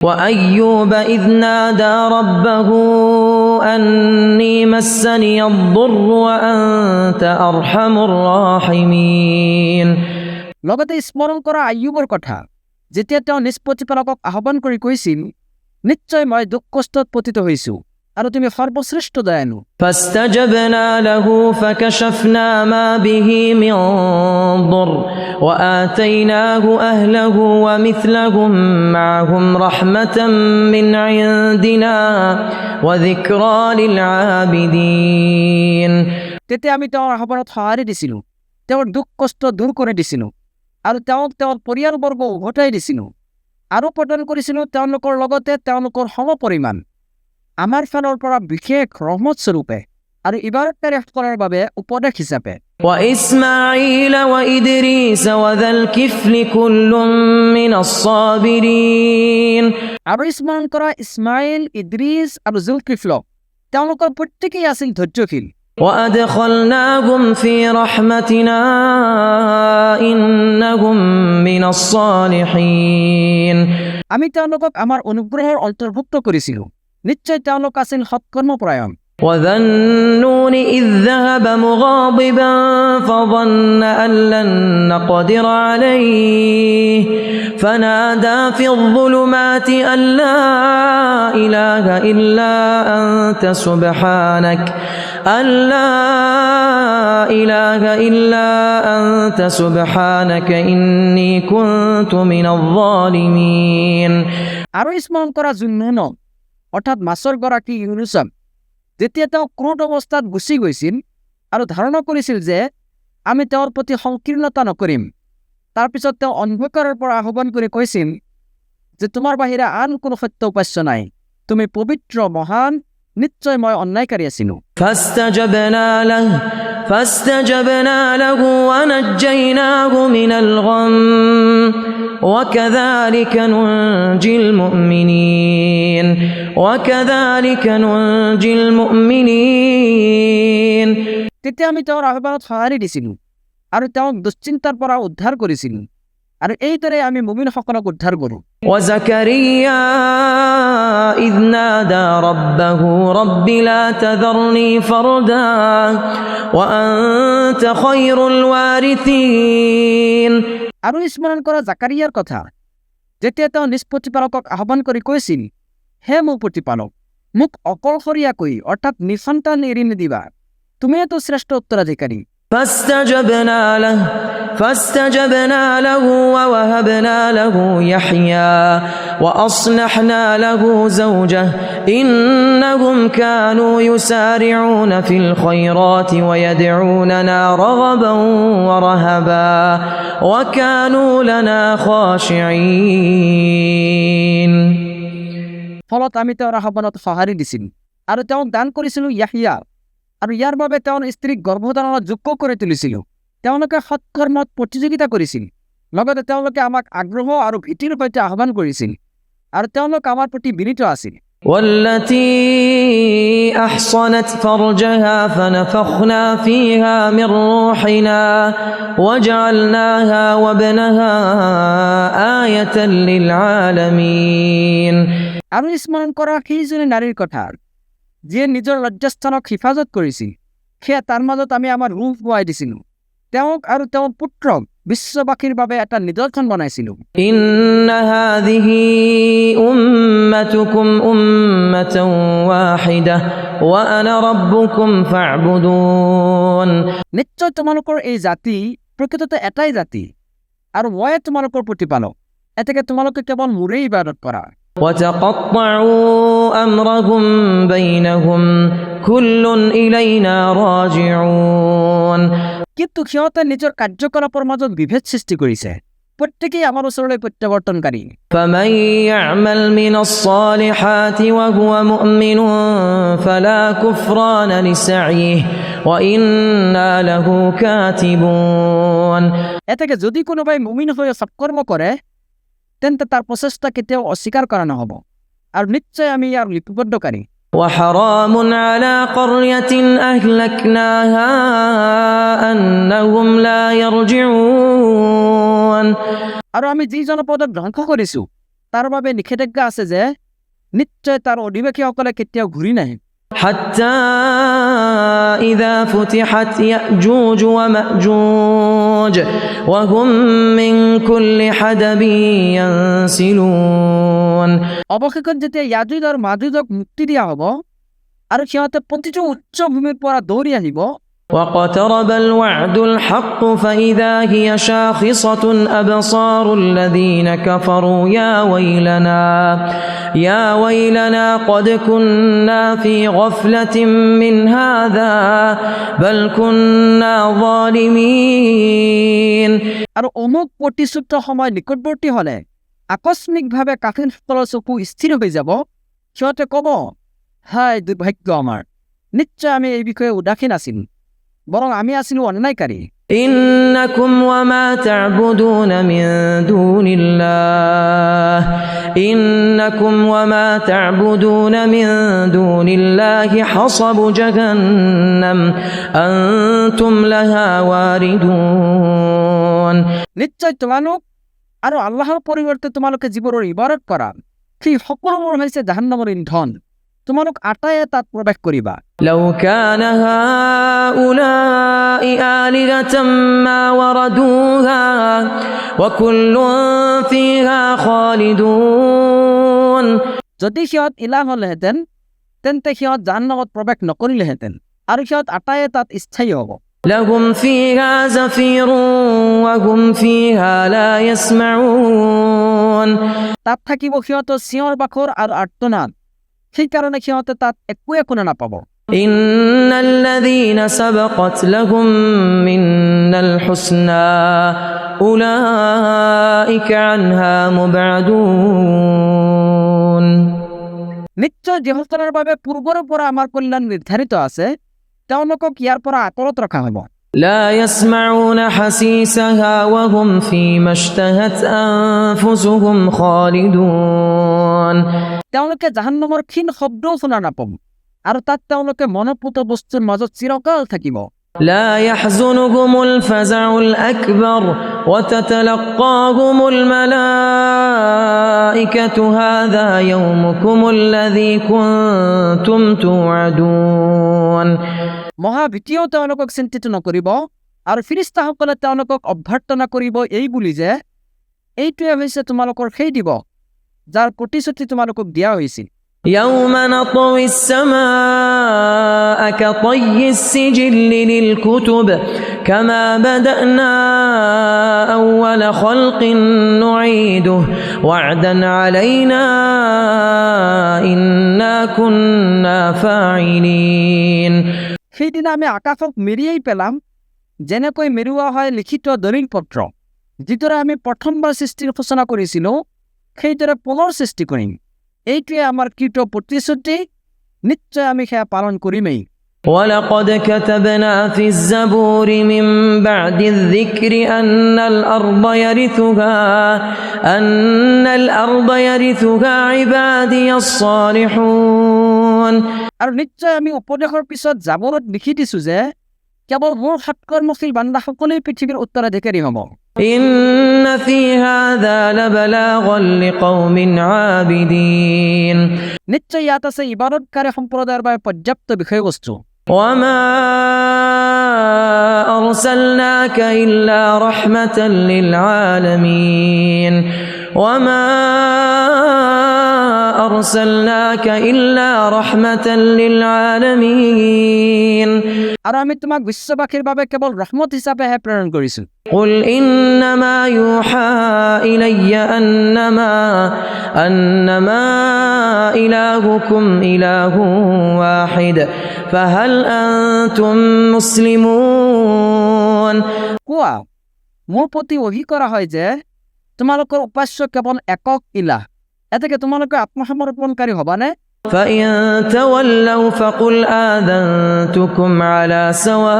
وأيوب إذ نادى ربه أني مسني الضر وأنت أرحم الراحمين লগতে স্মৰণ কৰা আয়ুবৰ কথা, যেতিয়া তেওঁ নিজ প্ৰতিপালকক আহ্বান কৰি কৈছিল, নিশ্চয় মই দুখ কষ্টত পতিত হৈছো আৰু তুমি সৰ্বশ্ৰেষ্ঠ দয়ালু। فاستجبنا له فكشفنا ما به من ضر وآتيناه أهله ومثلهم معهم رحمة من عندنا وذكرى للعابدين তেতিয়া আমি তেওঁৰ আহ্বানত সঁহাৰি দিছিলো, তেওঁৰ দুখ কষ্ট দূৰ কৰি দিছিলো আৰু তেওঁক তেওঁৰ পৰিয়ালবৰ্গ উভতাই দিছিলো আৰু প্ৰদান কৰিছিলো তেওঁলোকৰ লগতে তেওঁলোকৰ সমপৰিমাণ আমাৰ ফালৰ পৰা বিশেষ ৰহমত স্বৰূপে আৰু ইবাদতকাৰীসকলৰ বাবে উপদেশ হিচাপে। وإسماعيل وإدريس وذا الكفل كل من الصابرين আৰু স্মৰণ কৰা ইছমাইল, ইদ্ৰিছ আৰু জুলকিফলক, তেওঁলোকৰ প্ৰত্যেকেই আছিল ধৈৰ্যশীল। وأدخلناهم في رحمتنا إنهم من الصالحين আমি তেওঁলোকক আমাৰ অনুগ্ৰহৰ অন্তৰ্ভুক্ত কৰিছিলো, নিশ্চয় তেওঁলোক আছিল সৎকৰ্মপৰায়ণ। وذا النون إذ ذهب مغاضبا فظن أن لن نقدر عليه فنادى في الظلمات أن لا إله إلا أنت سبحانك أن لا إله إلا أنت سبحانك إني كنت من الظالمين আৰু স্মৰণ কৰা জুন্নুনক, অৰ্থাৎ মাছৰ গৰাকী ইউনুছক, যেতিয়া তেওঁ ক্ৰোধ অৱস্থাত গুচি গৈছিল আৰু ধাৰণা কৰিছিল যে আমি তেওঁৰ প্ৰতি সংকীৰ্ণতা নকৰিম, তাৰপিছত তেওঁ অন্ধকাৰৰ পৰা আহ্বান কৰি কৈছিল যে তোমাৰ বাহিৰে আন কোনো সত্য উপাস্য নাই, তুমি পবিত্ৰ মহান, নিশ্চয় মই অন্যায়কাৰী আছিলো। فاستجبنا له ونجيناه من الغم وكذلك ننجي المؤمنين তেতিয়া আমি তেওঁৰ আহ্বানত সঁহাৰি দিছিলো আৰু তেওঁক দুশ্চিন্তাৰ পৰা উদ্ধাৰ কৰিছিলো আৰু এইদৰে আমি মুমিনসকলক উদ্ধাৰ কৰো। وزكريا إذ نادى ربه رب لا تذرني فردا وأنت خير الوارثين আৰু স্মৰণ কৰা জাকাৰিয়াৰ কথা, যেতিয়া তেওঁ নিজ প্ৰতিপালকক আহ্বান কৰি কৈছিল, হে মোৰ প্ৰতিপালক, মোক অকলশৰীয়াকৈ অৰ্থাৎ নিসন্তান এৰি নিদিবা, তুমিয়েতো শ্ৰেষ্ঠ উত্তৰাধিকাৰী। فاستجبنا له ووهبنا له يحيى وأصلحنا له زوجه إنهم كانوا يسارعون في الخيرات ويدعوننا رغبا ورهبا وكانوا لنا خاشعين ফলত আমি তেওঁৰ আহ্বানত সঁহাৰি দিছিলো আৰু তেওঁক দান কৰিছিলো ইয়াহিয়া, আৰু ইয়াৰ বাবে তেওঁৰ স্ত্ৰীক গৰ্ভধাৰণৰ যোগ্য কৰি তুলিছিলো। তেওঁলোকে সৎকৰ্মত প্ৰতিযোগিতা কৰিছিল, লগতে তেওঁলোকে আমাক আগ্ৰহ আৰু ভীতিৰ সৈতে আহ্বান কৰিছিল আৰু তেওঁলোক আমাৰ প্ৰতি বিনীত আছিল। والتي أحصنت فرجها فنفخنا فيها من روحنا وجعلناها وابنها آية للعالمين আৰু স্মৰণ কৰা সেইজনী নাৰীৰ কথা, যিয়ে নিজৰ লজ্জাস্থানক হিফাজত কৰিছিল, সেয়া তাৰ মাজত আমি আমাৰ ৰূহ বোৱাই দিছিলো, তেওঁক আৰু তেওঁৰ পুত্ৰক বিশ্ববাসীৰ বাবে এটা নিদৰ্শন বনাইছিলো। ইন্না হাযিহি উম্মাতুকুম উম্মাতান ওয়াহিদাহ ওয়া আনা রাব্বুকুম ফা'বুদুন নিশ্চয় তোমালোকৰ এই জাতি প্ৰকৃততে এটাই জাতি আৰু মই তোমালোকৰ প্ৰতিপালক, এতেকে তোমালোকে কেৱল মোৰেই ইবাদত কৰা। وتقطعوا أمرهم بينهم كل إلينا راجعون কিন্তু সিহঁতে নিজৰ কাৰ্যকলাপৰ মাজত বিভেদ সৃষ্টি কৰিছে, প্ৰত্যেকেই আমাৰ ওচৰলৈ প্ৰত্যাৱৰ্তনকাৰী। فمن يعمل من الصالحات وهو مؤمن فلا كفران لسعيه وإنا له كاتبون এতেকে যদি কোনোবাই মুমিন হৈ সৎকৰ্ম কৰে, তেন্তে তাৰ প্ৰচেষ্টা কেতিয়াও অস্বীকাৰ কৰা নহব আৰু নিশ্চয় আমি ইয়াৰ লিপিবদ্ধকাৰী। وحرام على قرية أهلكناها أنهم لا يرجعون আৰু আমি যি জনপদক ধ্বংস কৰিছো, তাৰ বাবে নিষেধাজ্ঞা আছে যে নিশ্চয় তাৰ অধিবাসীসকলে কেতিয়াও ঘূৰি নাহে حتى إذا فتحت يأجوج ومأجوج وهم من كل حدب ينسلون অৱশেষত যেতিয়া ইয়াজুজ আৰু মাজুজক মুক্তি দিয়া হ'ব আৰু সিহঁতে প্ৰতিটো উচ্চ ভূমিৰ পৰা দৌৰি আহিব واقترب الوعد الحق فإذا هي شاخصة أبصار الذين كفروا يا ويلنا قد كنا في غفلة من هذا بل كنا ظالمين আৰু অমুক প্ৰতিশ্ৰুত সময় নিকটৱৰ্তী হ'লে আকস্মিকভাৱে কাফিৰসকলৰ চকু স্থিৰ হৈ যাব সিহঁতে ক'ব হায় দুৰ্ভাগ্য আমাৰ নিশ্চয় আমি এই বিষয়ে উদাসীন আছিলোঁ বৰং আমি আছিলোঁ অন্যায়কাৰী إنكم وما تعبدون من دون الله حصب جهنم أنتم لها واردون নিশ্চয় তোমালোক আৰু আল্লাহৰ পৰিৱৰ্তে তোমালোকে যিবোৰৰ ইবাদত কৰা সেই সকলোবোৰ হৈছে জাহান্নামৰ ইন্ধন তোমালোক আটায়ে তাত প্ৰৱেশ কৰিবা لو كان هؤلاء آلهة ما وردوها وكل فيها خالدون যদি সিহঁত ইলাহ হ'লেহেঁতেন তেন্তে সিহঁত জাহান্নামত প্ৰৱেশ নকৰিলেহেঁতেন আৰু সিহঁত আটায়ে তাত স্থায়ী হ'ব لهم فيها زفير وهم فيها لا يسمعون তাত থাকিব সিহঁতৰ চিঞৰ বাখৰ আৰু আৰ্তনাদ সেইকাৰণে সিহঁতে তাত একোৱে শুনা নাপাব إن الذين سبقت لهم منا الحسنى أولئك عنها مبعدون নিশ্চয় যিসকলৰ বাবে পূৰ্বৰে পৰা আমাৰ কল্যাণ নিৰ্ধাৰিত আছে তেওঁলোকক ইয়াৰ পৰা আঁতৰত ৰখা হ'ব لا يسمعون حسيسها وهم فيما اشتهت أنفسهم خالدون তেওঁলোকে জাহান্নামৰ ক্ষীণ শব্দও শুনা নাপাব আৰু তাত তেওঁলোকে মনপুত বস্তুৰ মাজত চিৰকাল থাকিব لا يحزنهم الفزع الأكبر وتتلقاهم الملائكة هذا يومكم الذي كنتم توعدون মহাভীতিয়েও তেওঁলোকক চিন্তিত নকৰিব আৰু ফিৰিষ্টাসকলে তেওঁলোকক অভ্যৰ্থনা কৰিব এই বুলি যে এইটোৱে হৈছে তোমালোকৰ সেই দিৱস যাৰ প্ৰতিশ্ৰুতি তোমালোকক দিয়া হৈছিল يوم نطوي السماء كطي السجل للكتب كما بدأنا أول خلق نعيده وعدا علينا إنا كنا فاعلين সেইদিনা আমি আকাশক মেৰিয়াই পেলাম যেনেকৈ মেৰুৱা হয় লিখিত দলিল পত্ৰ যিদৰে আমি প্ৰথমবাৰ সৃষ্টিৰ সূচনা কৰিছিলোঁ সেইদৰে পুনৰ সৃষ্টি কৰিম এইটোৱে আমাৰ কৃত প্ৰতিশ্ৰুতি নিশ্চয় আমি সেয়া পালন কৰিমেই ولقد كتبنا في الزبور من بعد الذكر أن الأرض يرثها عبادي الصالحون আৰু নিশ্চয় আমি উপদেশৰ পিছত জাবৰত লিখি দিছো যে কেৱল মোৰ সৎকৰ্মশীল বান্দাসকলেই পৃথিৱীৰ উত্তৰাধিকাৰী হ'ব إن في هذا لبلاغا لقوم عابدين নিশ্চয় ইয়াত আছে ইবাদতকাৰী সম্প্ৰদায়ৰ বাবে পৰ্যাপ্ত বিষয়বস্তু وما أرسلناك إلا رحمة للعالمين আৰু আমি তোমাক বিশ্ববাসীৰ বাবে কেৱল ৰহমত হিচাপেহে প্ৰেৰণ কৰিছো قل إنما يوحى إلي أنما إلهكم إله واحد فهل أنتم مسلمون কোৱা মোৰ প্ৰতি অহি কৰা হয় যে তোমালোকৰ উপাস্য কেৱল একক ইলাহ এতেকে তোমালোকে আত্মসমৰ্পণকাৰী হবানে فإن تولوا فقل آذنتكم على سواء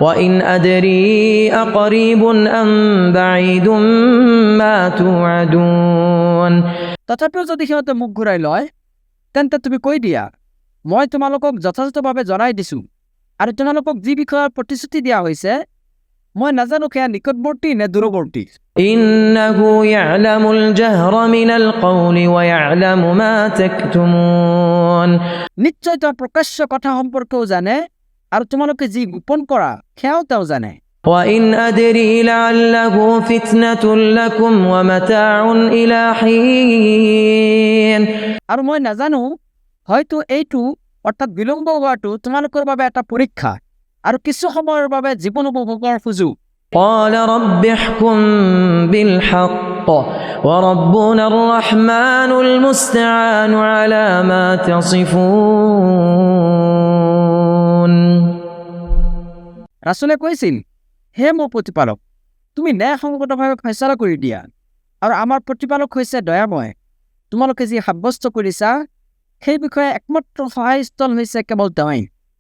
وإن أدري أقريب أم بعيد ما توعدون তথাপিও যদি সিহঁতে মুখ ঘূৰাই লয় তেন্তে তুমি কৈ দিয়া মই তোমালোকক যথাযথভাৱে জনাই দিছো আৰু তোমালোকক যি বিষয়ৰ প্ৰতিশ্ৰুতি দিয়া হৈছে মই নাজানো সেয়া নিকটৱৰ্তী নে দূৰৱৰ্তী। إنه يعلم الجهر من القول ويعلم ما تكتمون নিশ্চয় তেওঁ প্ৰকাশ্য কথা সম্পৰ্কেও জানে আৰু তোমালোকে যি গোপন কৰা সেয়াও তেওঁ জানে। وإن أدري لعله فتنة لكم ومتاع إلى حين আৰু মই নাজানো হয়তো এইটো অৰ্থাৎ বিলম্ব হোৱাটো তোমালোকৰ বাবে এটা পৰীক্ষা আৰু কিছু সময়ৰ বাবে জীৱন উপভোগৰ সুযোগ। قال رب احكم بالحق وربنا الرحمن المستعان على ما تصفون ৰাছুলে কৈছিল, হে মোৰ প্ৰতিপালক, তুমি ন্যায়সংগতভাৱে ফয়ছলা কৰি দিয়া আৰু আমাৰ প্ৰতিপালক হৈছে দয়াময়। তোমালোকে যি সাব্যস্ত কৰিছা সেই বিষয়ে একমাত্ৰ সহায়স্থল হৈছে কেৱল তেওঁই।